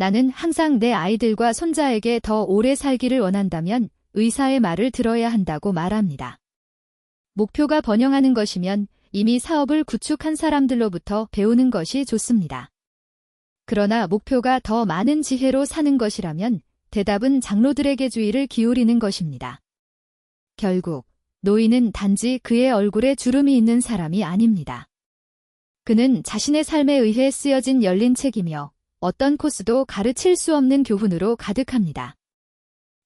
나는 항상 내 아이들과 손자에게 더 오래 살기를 원한다면 의사의 말을 들어야 한다고 말합니다. 목표가 번영하는 것이면 이미 사업을 구축한 사람들로부터 배우는 것이 좋습니다. 그러나 목표가 더 많은 지혜로 사는 것이라면 대답은 장로들에게 주의를 기울이는 것입니다. 결국 노인은 단지 그의 얼굴에 주름이 있는 사람이 아닙니다. 그는 자신의 삶에 의해 쓰여진 열린 책이며 어떤 코스도 가르칠 수 없는 교훈으로 가득합니다.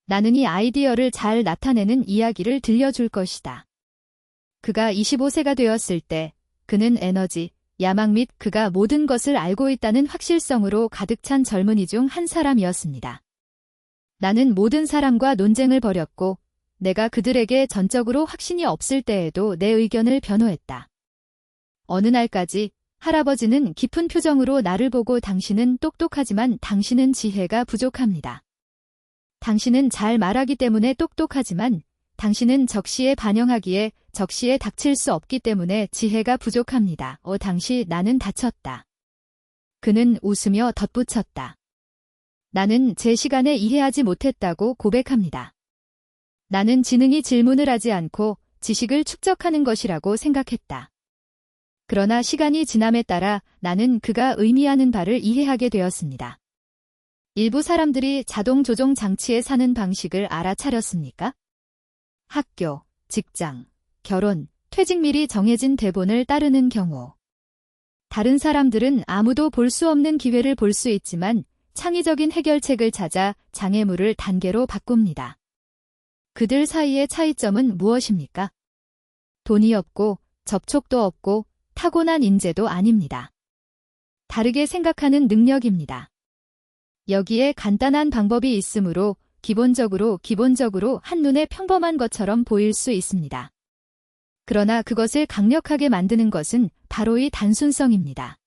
나는 이 아이디어를 잘 나타내는 이야기를 들려줄 것이다. 그가 25세가 되었을 때 그는 에너지, 야망 및 그가 모든 것을 알고 있다는 확실성으로 가득 찬 젊은이 중 한 사람이었습니다. 나는 모든 사람과 논쟁을 벌였고 내가 그들에게 전적으로 확신이 없을 때에도 내 의견을 변호했다. 어느 날까지 할아버지는 깊은 표정으로 나를 보고 당신은 똑똑하지만 당신은 지혜가 부족합니다. 당신은 잘 말하기 때문에 똑똑하지만 당신은 적시에 반영하기에 적시에 닥칠 수 없기 때문에 지혜가 부족합니다. 당시 나는 다쳤다. 그는 웃으며 덧붙였다. 나는 제 시간에 이해하지 못했다고 고백합니다. 나는 지능이 질문을 하지 않고 지식을 축적하는 것이라고 생각했다. 그러나 시간이 지남에 따라 나는 그가 의미하는 바를 이해하게 되었습니다. 일부 사람들이 자동 조종 장치에 사는 방식을 알아차렸습니까? 학교, 직장, 결혼, 퇴직 미리 정해진 대본을 따르는 경우. 다른 사람들은 아무도 볼 수 없는 기회를 볼 수 있지만 창의적인 해결책을 찾아 장애물을 단계로 바꿉니다. 그들 사이의 차이점은 무엇입니까? 돈이 없고 접촉도 없고 타고난 인재도 아닙니다. 다르게 생각하는 능력입니다. 여기에 간단한 방법이 있으므로 기본적으로 한눈에 평범한 것처럼 보일 수 있습니다. 그러나 그것을 강력하게 만드는 것은 바로 이 단순성입니다.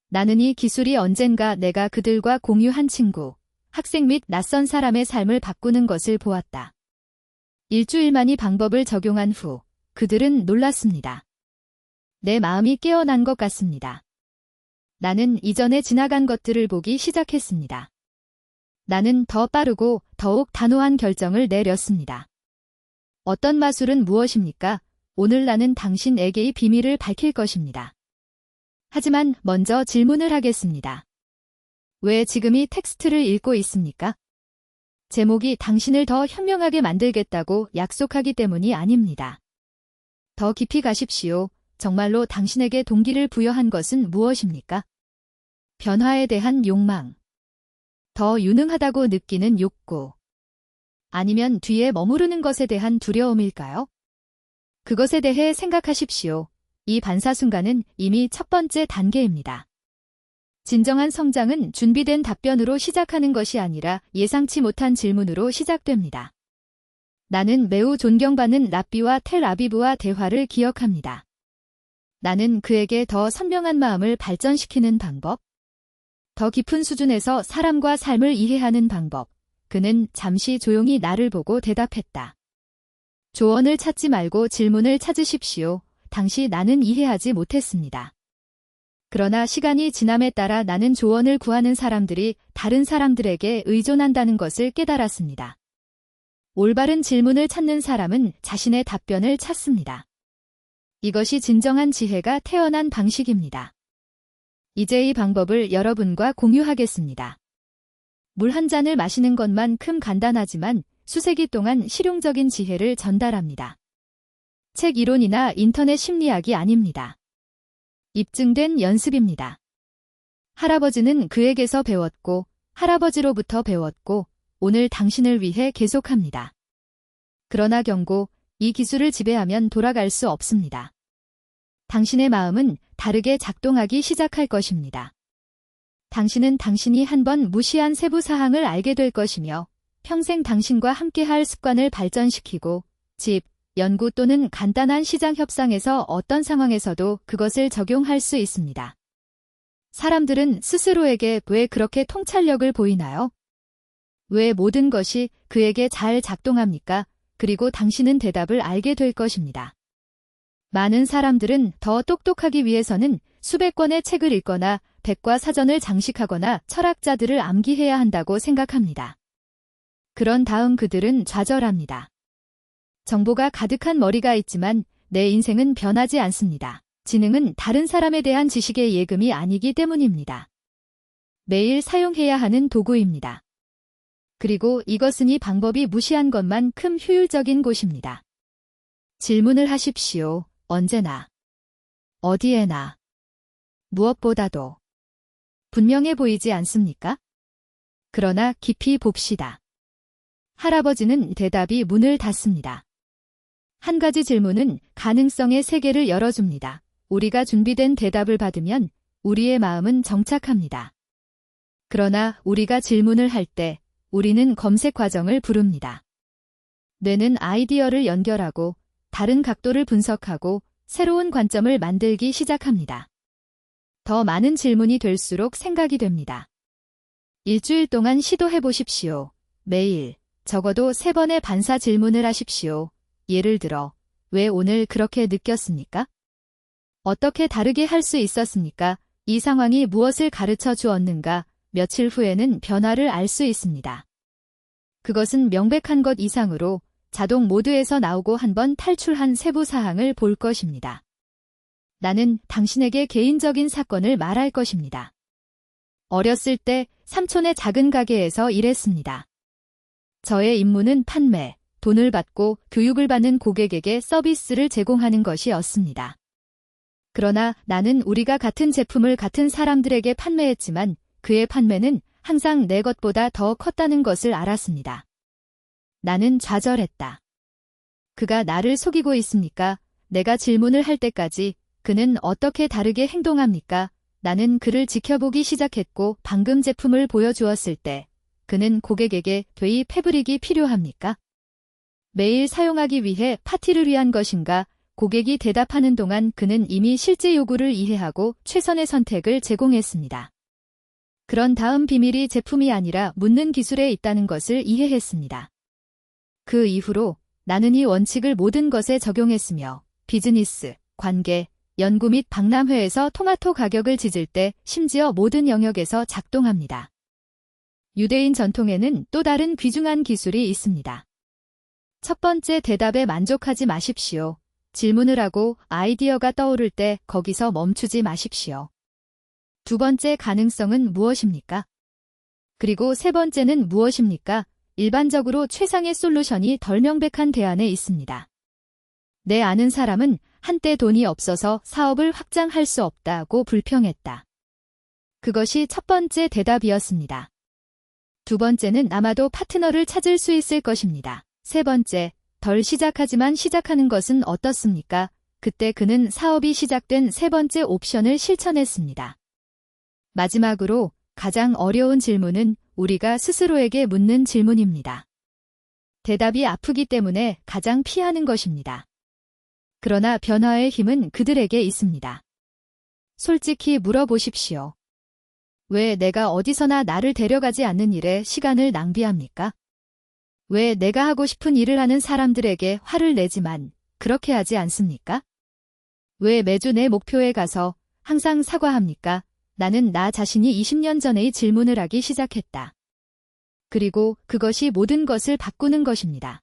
나는 이 기술이 언젠가 내가 그들과 공유한 친구, 학생 및 낯선 사람의 삶을 바꾸는 것을 보았다. 일주일만 이 방법을 적용한 후 그들은 놀랐습니다. 내 마음이 깨어난 것 같습니다. 나는 이전에 지나간 것들을 보기 시작했습니다. 나는 더 빠르고 더욱 단호한 결정을 내렸습니다. 어떤 마술은 무엇입니까? 오늘 나는 당신에게 이 비밀을 밝힐 것입니다. 하지만 먼저 질문을 하겠습니다. 왜 지금 이 텍스트를 읽고 있습니까? 제목이 당신을 더 현명하게 만들겠다고 약속하기 때문이 아닙니다. 더 깊이 가십시오. 정말로 당신에게 동기를 부여한 것은 무엇입니까? 변화에 대한 욕망. 더 유능하다고 느끼는 욕구. 아니면 뒤에 머무르는 것에 대한 두려움일까요? 그것에 대해 생각하십시오. 이 반사순간은 이미 첫 번째 단계입니다. 진정한 성장은 준비된 답변으로 시작하는 것이 아니라 예상치 못한 질문으로 시작됩니다. 나는 매우 존경받는 랍비와 텔 아비브와 대화를 기억합니다. 나는 그에게 더 선명한 마음을 발전시키는 방법, 더 깊은 수준에서 사람과 삶을 이해하는 방법. 그는 잠시 조용히 나를 보고 대답했다. 조언을 찾지 말고 질문을 찾으십시오. 당시 나는 이해하지 못했습니다. 그러나 시간이 지남에 따라 나는 조언을 구하는 사람들이 다른 사람들에게 의존한다는 것을 깨달았습니다. 올바른 질문을 찾는 사람은 자신의 답변을 찾습니다. 이것이 진정한 지혜가 태어난 방식입니다. 이제 이 방법을 여러분과 공유하겠습니다. 물 한 잔을 마시는 것만큼 간단하지만 수세기 동안 실용적인 지혜를 전달합니다. 책 이론이나 인터넷 심리학이 아닙니다. 입증된 연습입니다. 할아버지는 그에게서 배웠고 할아버지로부터 배웠고 오늘 당신을 위해 계속합니다. 그러나 경고, 이 기술을 지배하면 돌아갈 수 없습니다. 당신의 마음은 다르게 작동하기 시작할 것입니다. 당신은 당신이 한번 무시한 세부 사항을 알게 될 것이며 평생 당신과 함께할 습관을 발전시키고 집, 연구 또는 간단한 시장 협상에서 어떤 상황에서도 그것을 적용할 수 있습니다. 사람들은 스스로에게 왜 그렇게 통찰력을 보이나요? 왜 모든 것이 그에게 잘 작동합니까? 그리고 당신은 대답을 알게 될 것입니다. 많은 사람들은 더 똑똑하기 위해서는 수백 권의 책을 읽거나 백과사전을 장식하거나 철학자들을 암기해야 한다고 생각합니다. 그런 다음 그들은 좌절합니다. 정보가 가득한 머리가 있지만 내 인생은 변하지 않습니다. 지능은 다른 사람에 대한 지식의 예금이 아니기 때문입니다. 매일 사용해야 하는 도구입니다. 그리고 이것은 이 방법이 무시한 것만큼 효율적인 곳입니다. 질문을 하십시오. 언제나. 어디에나. 무엇보다도. 분명해 보이지 않습니까? 그러나 깊이 봅시다. 할아버지는 대답이 문을 닫습니다. 한 가지 질문은 가능성의 세계를 열어줍니다. 우리가 준비된 대답을 받으면 우리의 마음은 정착합니다. 그러나 우리가 질문을 할 때 우리는 검색 과정을 부릅니다. 뇌는 아이디어를 연결하고 다른 각도를 분석하고 새로운 관점을 만들기 시작합니다. 더 많은 질문이 될수록 생각이 됩니다. 일주일 동안 시도해 보십시오. 매일 적어도 3번의 반사 질문을 하십시오. 예를 들어, 왜 오늘 그렇게 느꼈습니까? 어떻게 다르게 할 수 있었습니까? 이 상황이 무엇을 가르쳐 주었는가? 며칠 후에는 변화를 알 수 있습니다. 그것은 명백한 것 이상으로 자동 모드에서 나오고 한번 탈출한 세부 사항을 볼 것입니다. 나는 당신에게 개인적인 사건을 말할 것입니다. 어렸을 때 삼촌의 작은 가게에서 일했습니다. 저의 임무는 판매, 돈을 받고 교육을 받는 고객에게 서비스를 제공하는 것이었습니다. 그러나 나는 우리가 같은 제품을 같은 사람들에게 판매했지만 그의 판매는 항상 내 것보다 더 컸다는 것을 알았습니다. 나는 좌절했다. 그가 나를 속이고 있습니까? 내가 질문을 할 때까지 그는 어떻게 다르게 행동합니까? 나는 그를 지켜보기 시작했고 방금 제품을 보여주었을 때 그는 고객에게 되이 패브릭이 필요합니까? 매일 사용하기 위해 파티를 위한 것인가? 고객이 대답하는 동안 그는 이미 실제 요구를 이해하고 최선의 선택을 제공했습니다. 그런 다음 비밀이 제품이 아니라 묻는 기술에 있다는 것을 이해했습니다. 그 이후로 나는 이 원칙을 모든 것에 적용했으며 비즈니스, 관계, 연구 및 박람회에서 토마토 가격을 짖을 때 심지어 모든 영역에서 작동합니다. 유대인 전통에는 또 다른 귀중한 기술이 있습니다. 첫 번째 대답에 만족하지 마십시오. 질문을 하고 아이디어가 떠오를 때 거기서 멈추지 마십시오. 두 번째 가능성은 무엇입니까? 그리고 세 번째는 무엇입니까? 일반적으로 최상의 솔루션이 덜 명백한 대안에 있습니다. 내 아는 사람은 한때 돈이 없어서 사업을 확장할 수 없다고 불평했다. 그것이 첫 번째 대답이었습니다. 두 번째는 아마도 파트너를 찾을 수 있을 것입니다. 세 번째, 덜 시작하지만 시작하는 것은 어떻습니까? 그때 그는 사업이 시작된 세 번째 옵션을 실천했습니다. 마지막으로 가장 어려운 질문은 우리가 스스로에게 묻는 질문입니다. 대답이 아프기 때문에 가장 피하는 것입니다. 그러나 변화의 힘은 그들에게 있습니다. 솔직히 물어보십시오. 왜 내가 어디서나 나를 데려가지 않는 일에 시간을 낭비합니까? 왜 내가 하고 싶은 일을 하는 사람들에게 화를 내지만 그렇게 하지 않습니까? 왜 매주 내 목표에 가서 항상 사과합니까? 나는 나 자신이 20년 전의 질문을 하기 시작했다. 그리고 그것이 모든 것을 바꾸는 것입니다.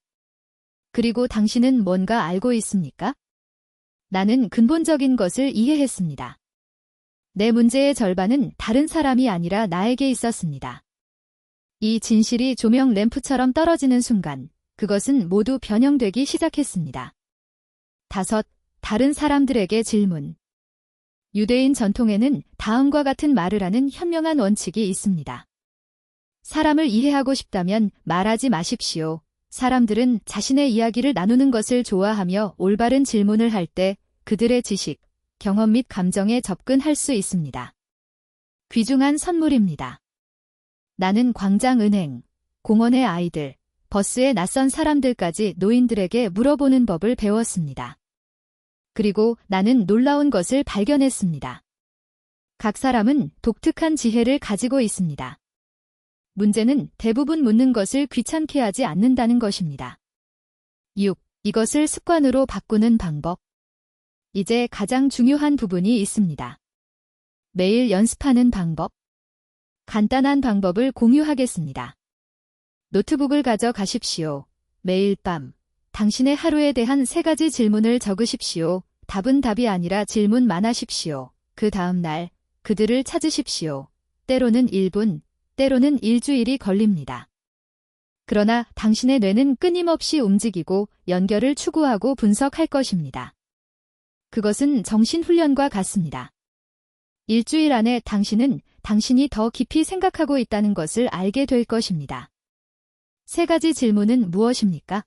그리고 당신은 뭔가 알고 있습니까? 나는 근본적인 것을 이해했습니다. 내 문제의 절반은 다른 사람이 아니라 나에게 있었습니다. 이 진실이 조명 램프처럼 떨어지는 순간 그것은 모두 변형되기 시작했습니다. 5. 다른 사람들에게 질문. 유대인 전통에는 다음과 같은 말을 하는 현명한 원칙이 있습니다. 사람을 이해하고 싶다면 말하지 마십시오. 사람들은 자신의 이야기를 나누는 것을 좋아하며 올바른 질문을 할 때 그들의 지식, 경험 및 감정에 접근할 수 있습니다. 귀중한 선물입니다. 나는 광장 은행, 공원의 아이들, 버스의 낯선 사람들까지 노인들에게 물어보는 법을 배웠습니다. 그리고 나는 놀라운 것을 발견했습니다. 각 사람은 독특한 지혜를 가지고 있습니다. 문제는 대부분 묻는 것을 귀찮게 하지 않는다는 것입니다. 6. 이것을 습관으로 바꾸는 방법. 이제 가장 중요한 부분이 있습니다. 매일 연습하는 방법. 간단한 방법을 공유하겠습니다. 노트북을 가져가십시오. 매일 밤 당신의 하루에 대한 3가지 질문을 적으십시오. 답은 답이 아니라 질문만 하십시오. 그 다음 날 그들을 찾으십시오. 때로는 1분, 때로는 일주일이 걸립니다. 그러나 당신의 뇌는 끊임없이 움직이고 연결을 추구하고 분석할 것입니다. 그것은 정신훈련과 같습니다. 일주일 안에 당신은 당신이 더 깊이 생각하고 있다는 것을 알게 될 것입니다. 3가지 질문은 무엇입니까?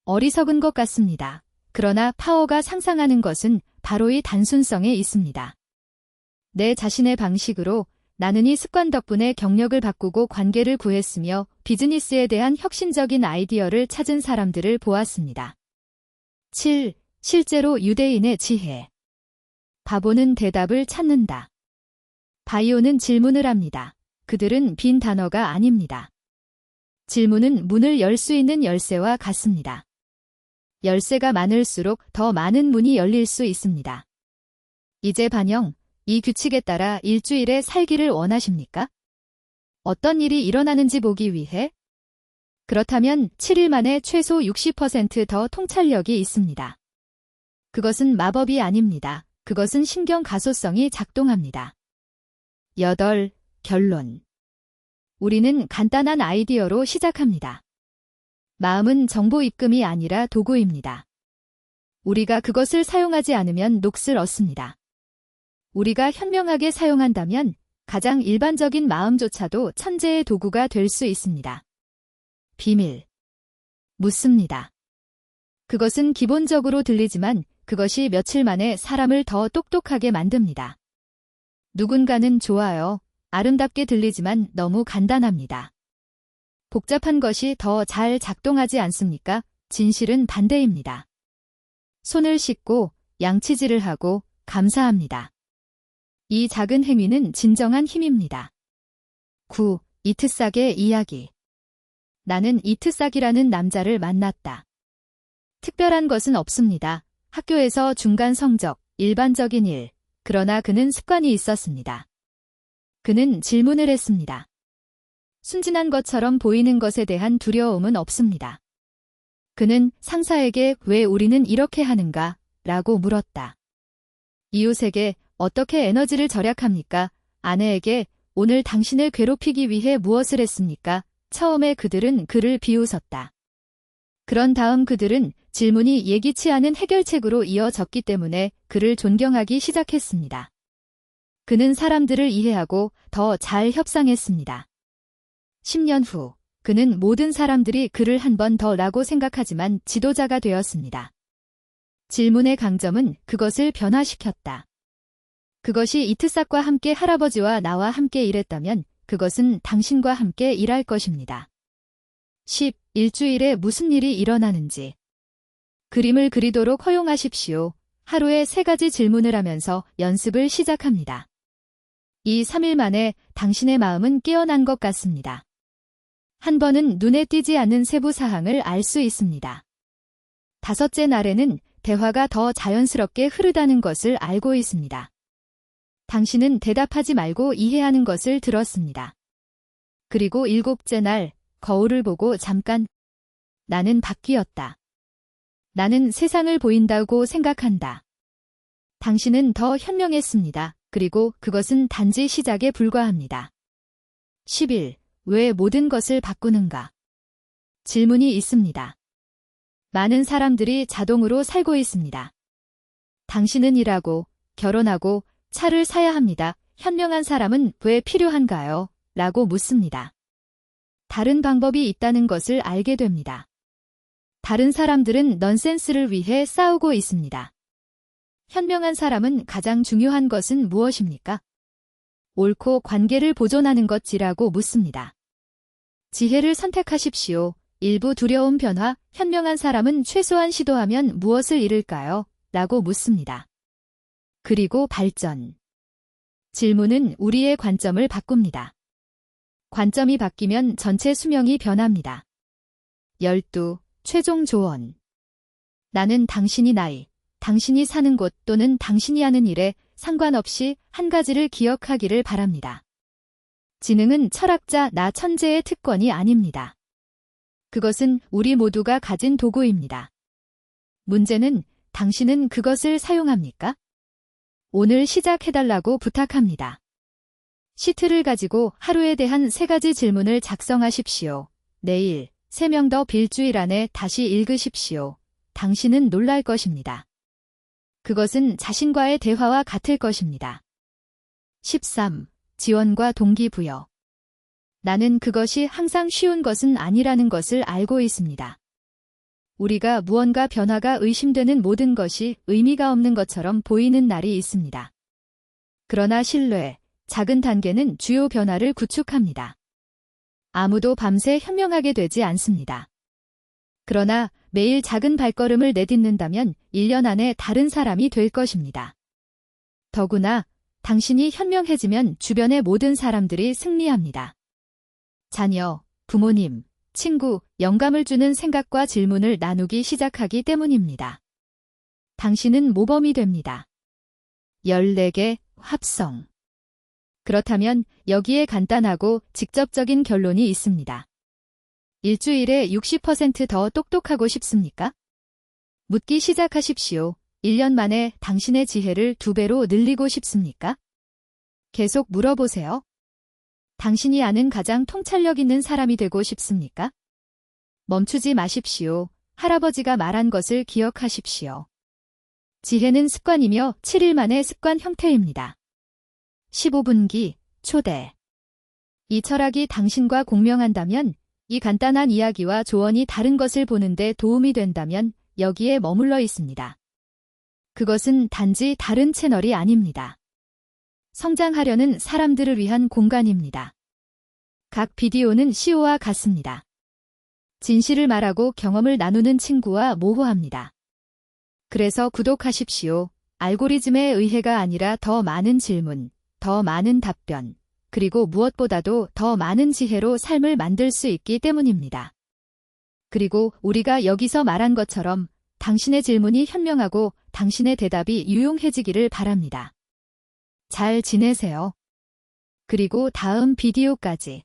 어리석은 것 같습니다. 그러나 파워가 상상하는 것은 바로 이 단순성에 있습니다. 내 자신의 방식으로 나는 이 습관 덕분에 경력을 바꾸고 관계를 구했으며 비즈니스에 대한 혁신적인 아이디어를 찾은 사람들을 보았습니다. 7. 실제로 유대인의 지혜. 바보는 대답을 찾는다. 바이오는 질문을 합니다. 그들은 빈 단어가 아닙니다. 질문은 문을 열 수 있는 열쇠와 같습니다. 열쇠가 많을수록 더 많은 문이 열릴 수 있습니다. 이제 반영, 이 규칙에 따라 일주일에 살기를 원하십니까? 어떤 일이 일어나는지 보기 위해? 그렇다면 7일 만에 최소 60% 더 통찰력이 있습니다. 그것은 마법이 아닙니다. 그것은 신경 가소성이 작동합니다. 8. 결론. 우리는 간단한 아이디어로 시작합니다. 마음은 정보 입금이 아니라 도구입니다. 우리가 그것을 사용하지 않으면 녹슬 얻습니다. 우리가 현명하게 사용한다면 가장 일반적인 마음조차도 천재의 도구가 될 수 있습니다. 비밀. 묻습니다. 그것은 기본적으로 들리지만 그것이 며칠 만에 사람을 더 똑똑하게 만듭니다. 누군가는 좋아요. 아름답게 들리지만 너무 간단합니다. 복잡한 것이 더 잘 작동하지 않습니까? 진실은 반대입니다. 손을 씻고 양치질을 하고 감사합니다. 이 작은 행위는 진정한 힘입니다. 9. 이트싹의 이야기. 나는 이트싹이라는 남자를 만났다. 특별한 것은 없습니다. 학교에서 중간 성적, 일반적인 일. 그러나 그는 습관이 있었습니다. 그는 질문을 했습니다. 순진한 것처럼 보이는 것에 대한 두려움은 없습니다. 그는 상사에게 왜 우리는 이렇게 하는가? 라고 물었다. 이웃에게 어떻게 에너지를 절약합니까? 아내에게 오늘 당신을 괴롭히기 위해 무엇을 했습니까? 처음에 그들은 그를 비웃었다. 그런 다음 그들은 질문이 예기치 않은 해결책으로 이어졌기 때문에 그를 존경하기 시작했습니다. 그는 사람들을 이해하고 더 잘 협상했습니다. 10년 후, 그는 모든 사람들이 그를 한 번 더라고 생각하지만 지도자가 되었습니다. 질문의 강점은 그것을 변화시켰다. 그것이 이트싹과 함께 할아버지와 나와 함께 일했다면 그것은 당신과 함께 일할 것입니다. 10. 일주일에 무슨 일이 일어나는지. 그림을 그리도록 허용하십시오. 하루에 3가지 질문을 하면서 연습을 시작합니다. 이 3일 만에 당신의 마음은 깨어난 것 같습니다. 한 번은 눈에 띄지 않는 세부 사항을 알 수 있습니다. 5째 날에는 대화가 더 자연스럽게 흐르다는 것을 알고 있습니다. 당신은 대답하지 말고 이해하는 것을 들었습니다. 그리고 7째 날, 거울을 보고 잠깐, 나는 바뀌었다. 나는 세상을 보인다고 생각한다. 당신은 더 현명했습니다. 그리고 그것은 단지 시작에 불과합니다. 10일, 왜 모든 것을 바꾸는가? 질문이 있습니다. 많은 사람들이 자동으로 살고 있습니다. 당신은 일하고, 결혼하고, 차를 사야 합니다. 현명한 사람은 왜 필요한가요? 라고 묻습니다. 다른 방법이 있다는 것을 알게 됩니다. 다른 사람들은 넌센스를 위해 싸우고 있습니다. 현명한 사람은 가장 중요한 것은 무엇입니까? 옳고 관계를 보존하는 것이라고 묻습니다. 지혜를 선택하십시오. 일부 두려운 변화, 현명한 사람은 최소한 시도하면 무엇을 잃을까요? 라고 묻습니다. 그리고 발전. 질문은 우리의 관점을 바꿉니다. 관점이 바뀌면 전체 수명이 변합니다. 12. 최종 조언. 나는 당신이 나이, 당신이 사는 곳 또는 당신이 하는 일에 상관없이 한 가지를 기억하기를 바랍니다. 지능은 철학자 나 천재의 특권이 아닙니다. 그것은 우리 모두가 가진 도구입니다. 문제는 당신은 그것을 사용합니까? 오늘 시작해달라고 부탁합니다. 시트를 가지고 하루에 대한 3가지 질문을 작성하십시오. 내일 3명 더 빌주일 안에 다시 읽으십시오. 당신은 놀랄 것입니다. 그것은 자신과의 대화와 같을 것입니다. 13. 지원과 동기부여. 나는 그것이 항상 쉬운 것은 아니라는 것을 알고 있습니다. 우리가 무언가 변화가 의심되는 모든 것이 의미가 없는 것처럼 보이는 날이 있습니다. 그러나 신뢰, 작은 단계는 주요 변화를 구축합니다. 아무도 밤새 현명하게 되지 않습니다. 그러나 매일 작은 발걸음을 내딛는다면 1년 안에 다른 사람이 될 것입니다. 더구나 당신이 현명해지면 주변의 모든 사람들이 승리합니다. 자녀, 부모님, 친구, 영감을 주는 생각과 질문을 나누기 시작하기 때문입니다. 당신은 모범이 됩니다. 14개 합성. 그렇다면 여기에 간단하고 직접적인 결론이 있습니다. 일주일에 60% 더 똑똑하고 싶습니까? 묻기 시작하십시오. 1년 만에 당신의 지혜를 2배로 늘리고 싶습니까? 계속 물어보세요. 당신이 아는 가장 통찰력 있는 사람이 되고 싶습니까? 멈추지 마십시오. 할아버지가 말한 것을 기억하십시오. 지혜는 습관이며 7일 만의 습관 형태입니다. 15분기 초대. 이 철학이 당신과 공명한다면, 이 간단한 이야기와 조언이 다른 것을 보는데 도움이 된다면 여기에 머물러 있습니다. 그것은 단지 다른 채널이 아닙니다. 성장하려는 사람들을 위한 공간입니다. 각 비디오는 CEO와 같습니다. 진실을 말하고 경험을 나누는 친구와 모호합니다. 그래서 구독하십시오. 알고리즘의 의해가 아니라 더 많은 질문, 더 많은 답변, 그리고 무엇보다도 더 많은 지혜로 삶을 만들 수 있기 때문입니다. 그리고 우리가 여기서 말한 것처럼 당신의 질문이 현명하고 당신의 대답이 유용해지기를 바랍니다. 잘 지내세요. 그리고 다음 비디오까지.